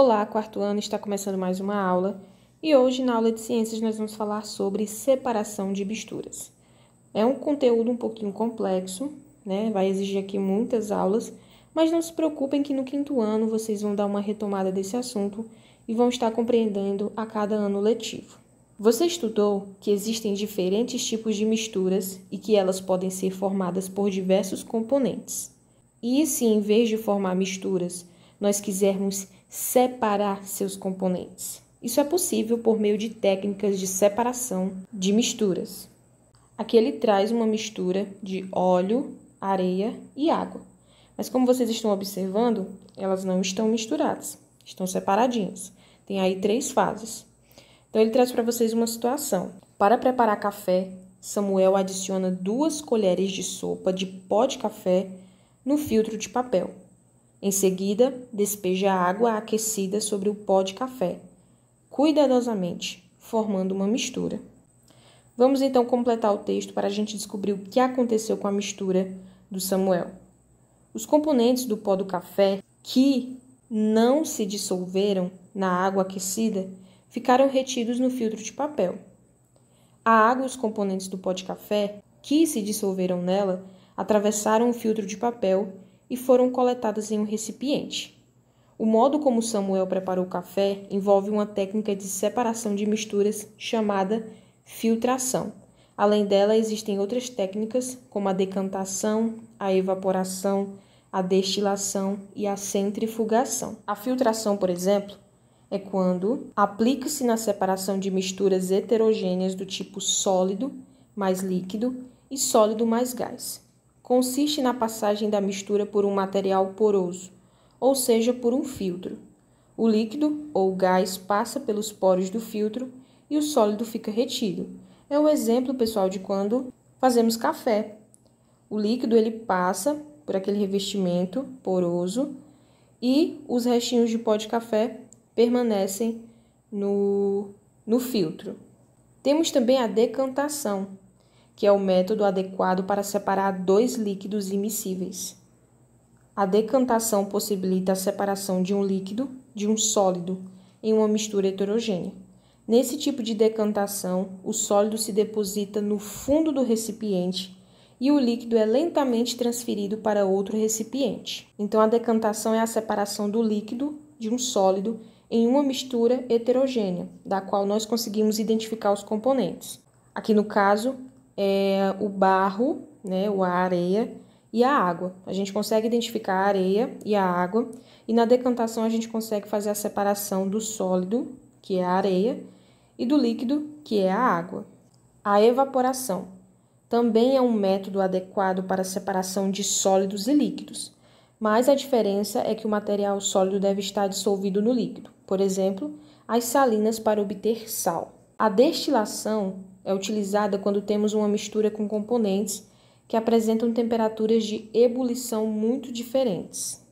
Olá, quarto ano, está começando mais uma aula e hoje na aula de ciências nós vamos falar sobre separação de misturas. É um conteúdo um pouquinho complexo, né? Vai exigir aqui muitas aulas, mas não se preocupem que no quinto ano vocês vão dar uma retomada desse assunto e vão estar compreendendo a cada ano letivo. Você estudou que existem diferentes tipos de misturas e que elas podem ser formadas por diversos componentes. E se em vez de formar misturas, nós quisermos separar seus componentes? Isso é possível por meio de técnicas de separação de misturas. Aqui ele traz uma mistura de óleo, areia e água. Mas como vocês estão observando, elas não estão misturadas, estão separadinhas. Tem aí 3 fases. Então ele traz para vocês uma situação. Para preparar café, Samuel adiciona 2 colheres de sopa de pó de café no filtro de papel. Em seguida, despeja a água aquecida sobre o pó de café, cuidadosamente, formando uma mistura. Vamos então completar o texto para a gente descobrir o que aconteceu com a mistura do Samuel. Os componentes do pó do café que não se dissolveram na água aquecida ficaram retidos no filtro de papel. A água e os componentes do pó de café que se dissolveram nela atravessaram o filtro de papel e foram coletadas em um recipiente. O modo como Samuel preparou o café envolve uma técnica de separação de misturas chamada filtração. Além dela, existem outras técnicas como a decantação, a evaporação, a destilação e a centrifugação. A filtração, por exemplo, é quando aplica-se na separação de misturas heterogêneas do tipo sólido mais líquido e sólido mais gás. Consiste na passagem da mistura por um material poroso, ou seja, por um filtro. O líquido ou gás passa pelos poros do filtro e o sólido fica retido. É o exemplo, pessoal, de quando fazemos café. O líquido ele passa por aquele revestimento poroso e os restinhos de pó de café permanecem no filtro. Temos também a decantação, que é o método adequado para separar 2 líquidos immiscíveis. A decantação possibilita a separação de um líquido de um sólido em uma mistura heterogênea. Nesse tipo de decantação, o sólido se deposita no fundo do recipiente e o líquido é lentamente transferido para outro recipiente. Então, a decantação é a separação do líquido de um sólido em uma mistura heterogênea, da qual nós conseguimos identificar os componentes. Aqui no caso, é o barro, né, a areia e a água. A gente consegue identificar a areia e a água e na decantação a gente consegue fazer a separação do sólido, que é a areia, e do líquido, que é a água. A evaporação também é um método adequado para a separação de sólidos e líquidos, mas a diferença é que o material sólido deve estar dissolvido no líquido. Por exemplo, as salinas para obter sal. A destilação é utilizada quando temos uma mistura com componentes que apresentam temperaturas de ebulição muito diferentes.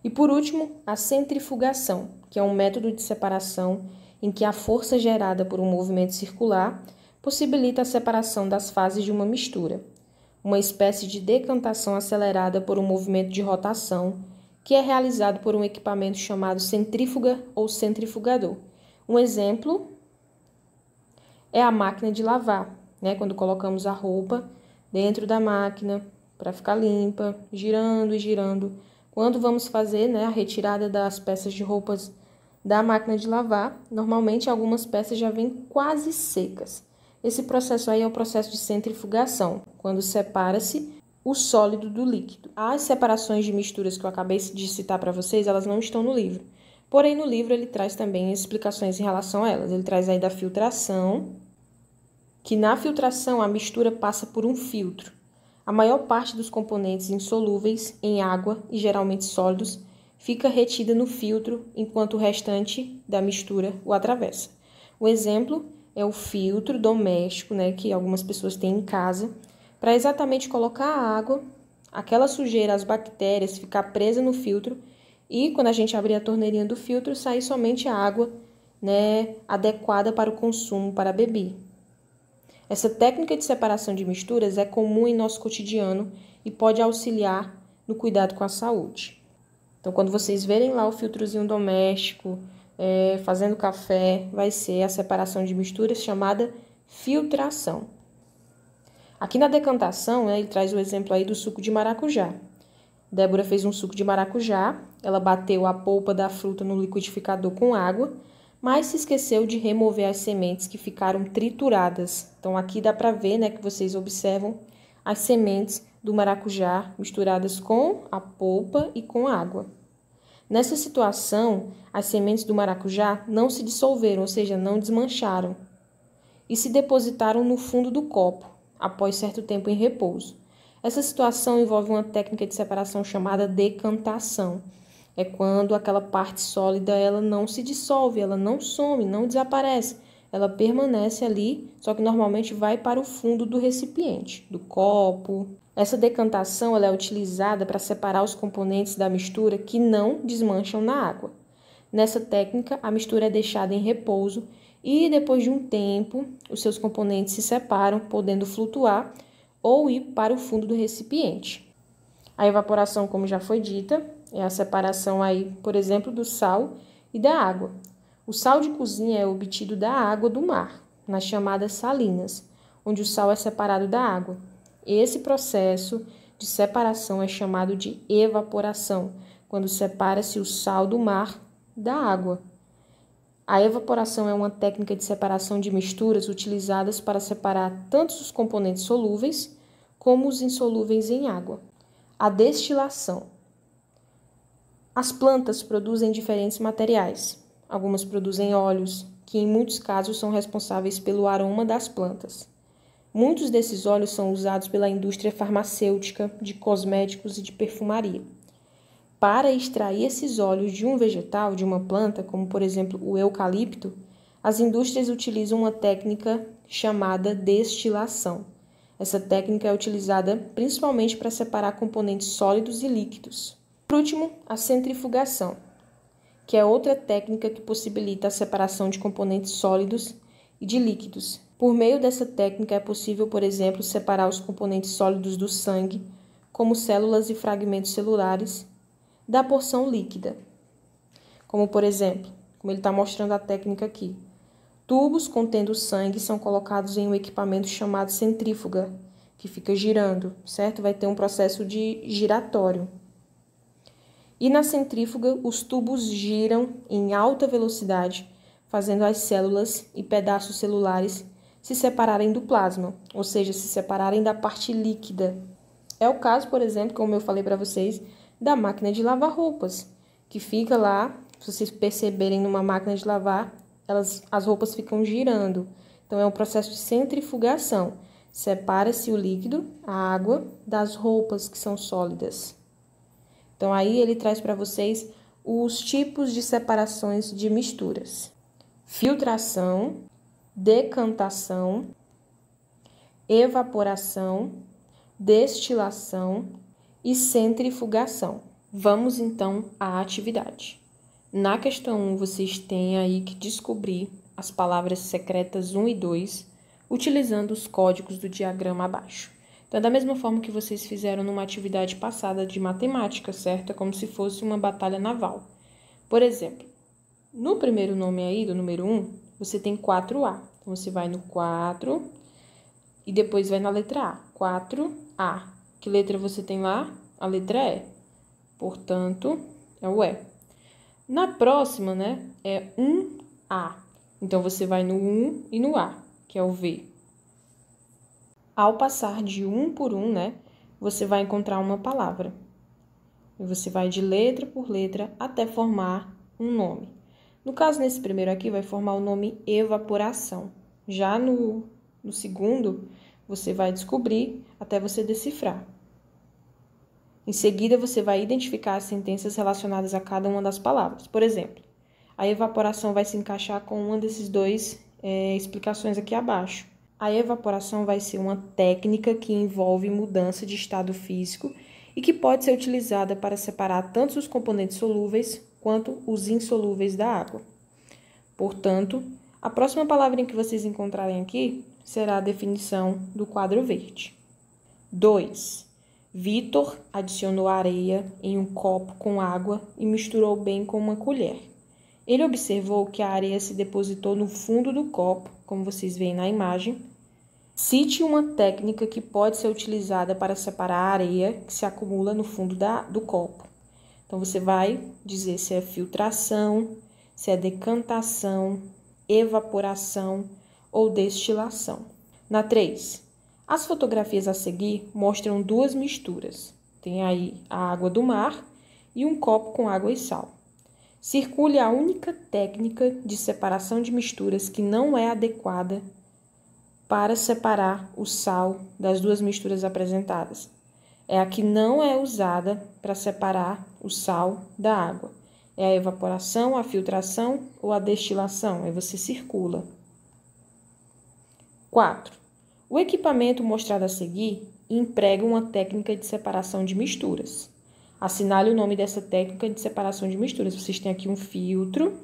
E por último, a centrifugação, que é um método de separação em que a força gerada por um movimento circular possibilita a separação das fases de uma mistura, uma espécie de decantação acelerada por um movimento de rotação que é realizado por um equipamento chamado centrífuga ou centrifugador. Um exemplo é a máquina de lavar, né? Quando colocamos a roupa dentro da máquina para ficar limpa, girando e girando. Quando vamos fazer, né, a retirada das peças de roupas da máquina de lavar, normalmente algumas peças já vêm quase secas. Esse processo aí é o processo de centrifugação, quando separa-se o sólido do líquido. As separações de misturas que eu acabei de citar para vocês, elas não estão no livro. Porém, no livro ele traz também explicações em relação a elas. Ele traz aí da filtração, que na filtração a mistura passa por um filtro. A maior parte dos componentes insolúveis em água e geralmente sólidos fica retida no filtro, enquanto o restante da mistura o atravessa. O exemplo é o filtro doméstico, né, que algumas pessoas têm em casa, para exatamente colocar a água, aquela sujeira, as bactérias, ficar presa no filtro e quando a gente abrir a torneirinha do filtro, sair somente a água, né, adequada para o consumo, para beber. Essa técnica de separação de misturas é comum em nosso cotidiano e pode auxiliar no cuidado com a saúde. Então, quando vocês verem lá o filtrozinho doméstico fazendo café, vai ser a separação de misturas chamada filtração. Aqui na decantação, né, ele traz o exemplo aí do suco de maracujá. Débora fez um suco de maracujá, ela bateu a polpa da fruta no liquidificador com água, mas se esqueceu de remover as sementes que ficaram trituradas. Então, aqui dá para ver, né, que vocês observam as sementes do maracujá misturadas com a polpa e com água. Nessa situação, as sementes do maracujá não se dissolveram, ou seja, não desmancharam, e se depositaram no fundo do copo, após certo tempo em repouso. Essa situação envolve uma técnica de separação chamada decantação. É quando aquela parte sólida ela não se dissolve, ela não some, não desaparece. Ela permanece ali, só que normalmente vai para o fundo do recipiente, do copo. Essa decantação ela é utilizada para separar os componentes da mistura que não desmancham na água. Nessa técnica, a mistura é deixada em repouso e, depois de um tempo, os seus componentes se separam, podendo flutuar ou ir para o fundo do recipiente. A evaporação, como já foi dita, é a separação aí, por exemplo, do sal e da água. O sal de cozinha é obtido da água do mar, nas chamadas salinas, onde o sal é separado da água. Esse processo de separação é chamado de evaporação, quando separa-se o sal do mar da água. A evaporação é uma técnica de separação de misturas utilizadas para separar tanto os componentes solúveis como os insolúveis em água. A destilação. As plantas produzem diferentes materiais. Algumas produzem óleos, que em muitos casos são responsáveis pelo aroma das plantas. Muitos desses óleos são usados pela indústria farmacêutica, de cosméticos e de perfumaria. Para extrair esses óleos de um vegetal, de uma planta, como por exemplo o eucalipto, as indústrias utilizam uma técnica chamada destilação. Essa técnica é utilizada principalmente para separar componentes sólidos e líquidos. Por último, a centrifugação, que é outra técnica que possibilita a separação de componentes sólidos e de líquidos. Por meio dessa técnica é possível, por exemplo, separar os componentes sólidos do sangue, como células e fragmentos celulares, da porção líquida. Como, por exemplo, como ele está mostrando a técnica aqui. Tubos contendo sangue são colocados em um equipamento chamado centrífuga, que fica girando, certo? Vai ter um processo de giratório. E na centrífuga, os tubos giram em alta velocidade, fazendo as células e pedaços celulares se separarem do plasma, ou seja, se separarem da parte líquida. É o caso, por exemplo, como eu falei para vocês, da máquina de lavar roupas, que fica lá, se vocês perceberem numa máquina de lavar, as roupas ficam girando. Então, é um processo de centrifugação. Separa-se o líquido, a água, das roupas que são sólidas. Então, aí ele traz para vocês os tipos de separações de misturas. Filtração, decantação, evaporação, destilação e centrifugação. Vamos, então, à atividade. Na questão 1, vocês têm aí que descobrir as palavras secretas 1 e 2, utilizando os códigos do diagrama abaixo. Então, é da mesma forma que vocês fizeram numa atividade passada de matemática, certo? É como se fosse uma batalha naval. Por exemplo, no primeiro nome aí, do número 1, você tem 4A. Então, você vai no 4 e depois vai na letra A. 4A. Que letra você tem lá? A letra E. Portanto, é o E. Na próxima, né, é 1A. Então, você vai no 1 e no A, que é o V. Ao passar de um por um, né, você vai encontrar uma palavra. E você vai de letra por letra até formar um nome. No caso, nesse primeiro aqui, vai formar o nome evaporação. Já no segundo, você vai descobrir até você decifrar. Em seguida, você vai identificar as sentenças relacionadas a cada uma das palavras. Por exemplo, a evaporação vai se encaixar com uma desses dois explicações aqui abaixo. A evaporação vai ser uma técnica que envolve mudança de estado físico e que pode ser utilizada para separar tanto os componentes solúveis quanto os insolúveis da água. Portanto, a próxima palavrinha que vocês encontrarem aqui será a definição do quadro verde. 2. Vitor adicionou areia em um copo com água e misturou bem com uma colher. Ele observou que a areia se depositou no fundo do copo, como vocês veem na imagem. Cite uma técnica que pode ser utilizada para separar a areia que se acumula no fundo do copo. Então, você vai dizer se é filtração, se é decantação, evaporação ou destilação. Na 3, as fotografias a seguir mostram duas misturas. Tem aí a água do mar e um copo com água e sal. Circule a única técnica de separação de misturas que não é adequada para separar o sal das duas misturas apresentadas. É a que não é usada para separar o sal da água. É a evaporação, a filtração ou a destilação. Aí você circula. 4. O equipamento mostrado a seguir emprega uma técnica de separação de misturas. Assinale o nome dessa técnica de separação de misturas. Vocês têm aqui um filtro.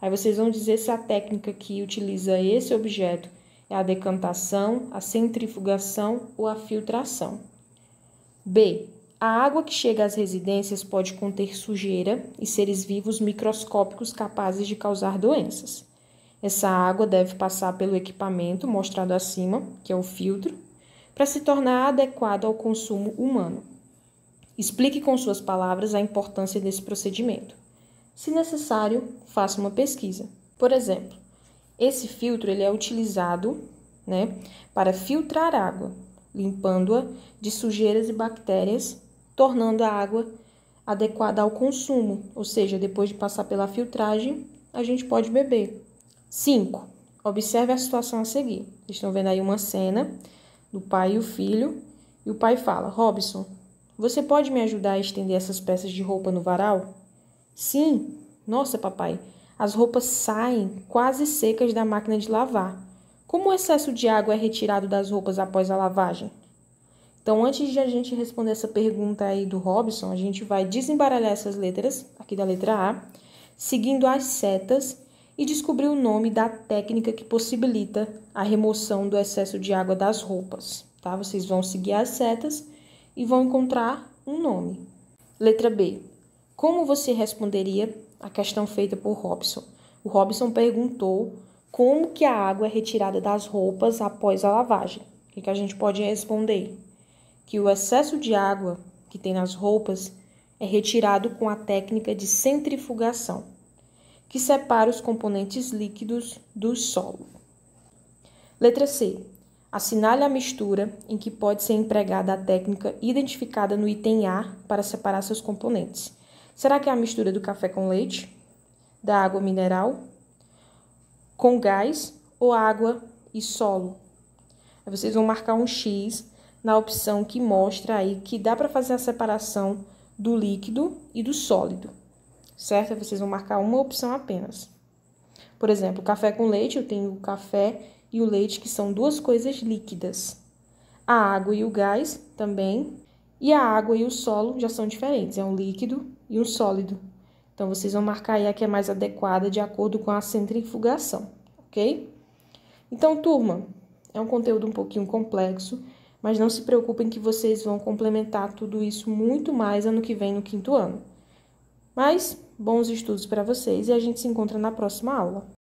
Aí vocês vão dizer se a técnica que utiliza esse objeto é a decantação, a centrifugação ou a filtração. B. A água que chega às residências pode conter sujeira e seres vivos microscópicos capazes de causar doenças. Essa água deve passar pelo equipamento mostrado acima, que é o filtro, para se tornar adequado ao consumo humano. Explique com suas palavras a importância desse procedimento. Se necessário, faça uma pesquisa. Por exemplo, esse filtro ele é utilizado, para filtrar água, limpando-a de sujeiras e bactérias, tornando a água adequada ao consumo, ou seja, depois de passar pela filtragem, a gente pode beber. 5. Observe a situação a seguir. Vocês estão vendo aí uma cena do pai e o filho, e o pai fala: Robson, você pode me ajudar a estender essas peças de roupa no varal? Sim. Nossa, papai, as roupas saem quase secas da máquina de lavar. Como o excesso de água é retirado das roupas após a lavagem? Então, antes de a gente responder essa pergunta aí do Robson, a gente vai desembaralhar essas letras, aqui da letra A, seguindo as setas e descobrir o nome da técnica que possibilita a remoção do excesso de água das roupas, tá? Vocês vão seguir as setas e vão encontrar um nome. Letra B. Como você responderia a questão feita por Robson? O Robson perguntou como que a água é retirada das roupas após a lavagem. O que a gente pode responder? Que o excesso de água que tem nas roupas é retirado com a técnica de centrifugação, que separa os componentes líquidos do solo. Letra C. Assinale a mistura em que pode ser empregada a técnica identificada no item A para separar seus componentes. Será que é a mistura do café com leite, da água mineral, com gás ou água e solo? Aí vocês vão marcar um X na opção que mostra aí que dá para fazer a separação do líquido e do sólido, certo? Aí vocês vão marcar uma opção apenas. Por exemplo, café com leite, eu tenho o café e o leite, que são duas coisas líquidas. A água e o gás também, e a água e o solo já são diferentes, é um líquido e um sólido. Então, vocês vão marcar aí a que é mais adequada de acordo com a centrifugação, ok? Então, turma, é um conteúdo um pouquinho complexo, mas não se preocupem que vocês vão complementar tudo isso muito mais ano que vem, no 5º ano. Mas, bons estudos para vocês e a gente se encontra na próxima aula.